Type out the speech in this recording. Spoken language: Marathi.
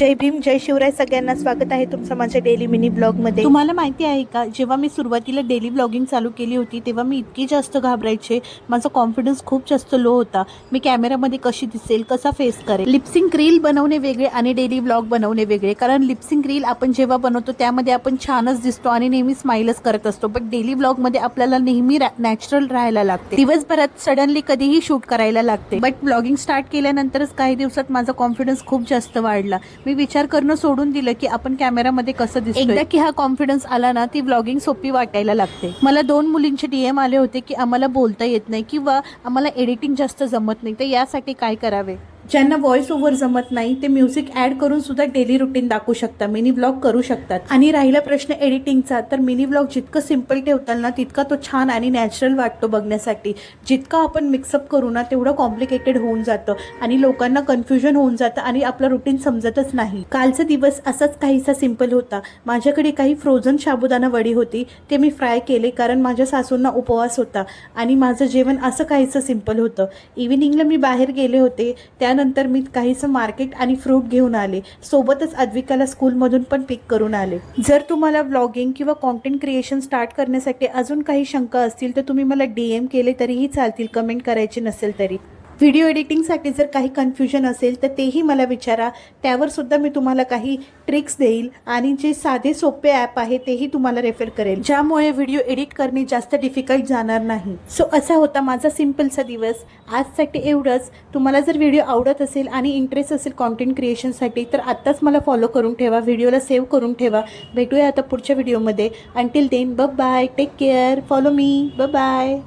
जय भीम, जय शिवराय. सगळ्यांना स्वागत आहे तुमचं माझ्या डेली मिनी ब्लॉगमध्ये. तुम्हाला माहिती आहे का, जेव्हा मी सुरुवातीला डेली ब्लॉगिंग चालू केली होती तेव्हा मी इतकी जास्त घाबरायचे. माझा कॉन्फिडन्स खूप जास्त लो होता. मी कॅमेरामध्ये कशी दिसेल, कसा फेस करेल. लिपसिंग रील बनवणे वेगळे आणि डेली ब्लॉग बनवणे वेगळे. कारण लिपसिंग रील आपण जेव्हा बनवतो त्यामध्ये आपण छानच दिसतो आणि नेहमी स्माइलच करत असतो. बट डेली ब्लॉगमध्ये आपल्याला नेहमी नॅचरल राहायला लागते. दिवसभरात सडनली कधीही शूट करायला लागते. बट ब्लॉगिंग स्टार्ट केल्यानंतरच काही दिवसात माझा कॉन्फिडन्स खूप जास्त वाढला. मी विचार करणं सोडून दिलं की आपण कॅमेरामध्ये कसं दिसतोय. एकदा की हा कॉन्फिडन्स आला ना, ती ब्लॉगिंग सोपी वाटायला लागते. मला 2 मुलींचे DM आले होते की आम्हाला बोलता येत नाही किंवा आम्हाला एडिटिंग जास्त जमत नाही, तर यासाठी काय करावे. ज्यांना व्हॉइस ओव्हर जमत नाही ते म्युझिक ऍड करून सुद्धा डेली रुटीन दाखवू शकता, मिनी ब्लॉग करू शकतात. आणि राहिला प्रश्न एडिटिंगचा, तर मिनी ब्लॉग जितकं सिम्पल ठेवताल ना तितका तो छान आणि नॅचरल वाटतो बघण्यासाठी. जितका आपण मिक्सअप करू ना तेवढं कॉम्प्लिकेटेड होऊन जातं आणि लोकांना कन्फ्युजन होऊन जातं आणि आपलं रुटीन समजतच नाही. कालचा दिवस असाच काहीसा सिम्पल होता. माझ्याकडे काही फ्रोझन साबुदाणा वडी होती, ते मी फ्राय केले कारण माझ्या सासूंना उपवास होता आणि माझं जेवण असं काहीसं सिम्पल होतं. इव्हिनिंगला मी बाहेर गेले होते, त्यानंतर मी काहीसं मार्केट आणि फ्रूट घेऊन आले. सोबतच अद्विकाला स्कूलमधून पण पिक करून आले. जर तुम्हाला व्लॉगिंग किंवा कॉन्टेंट क्रिएशन स्टार्ट करण्यासाठी अजून काही शंका असतील तर तुम्ही मला DM केले तरीही चालतील, कमेंट करायची नसेल तरी. व्हिडिओ एडिटिंगसाठी जर काही कन्फ्युजन असेल तर तेही मला विचारा, त्यावर सुद्धा मी तुम्हाला काही ट्रिक्स देईल आणि जे साधे सोपे ॲप आहे तेही तुम्हाला रेफर करेल, ज्यामुळे व्हिडिओ एडिट करणे जास्त डिफिकल्ट जाणार नाही. सो असा होता माझा सिम्पलचा दिवस. आजसाठी एवढंच. तुम्हाला जर व्हिडिओ आवडत असेल आणि इंटरेस्ट असेल कॉन्टेंट क्रिएशनसाठी तर आत्ताच मला फॉलो करून ठेवा, व्हिडिओला सेव्ह करून ठेवा. भेटूया आता पुढच्या व्हिडिओमध्ये. Until then bye, take care, follow me, bye.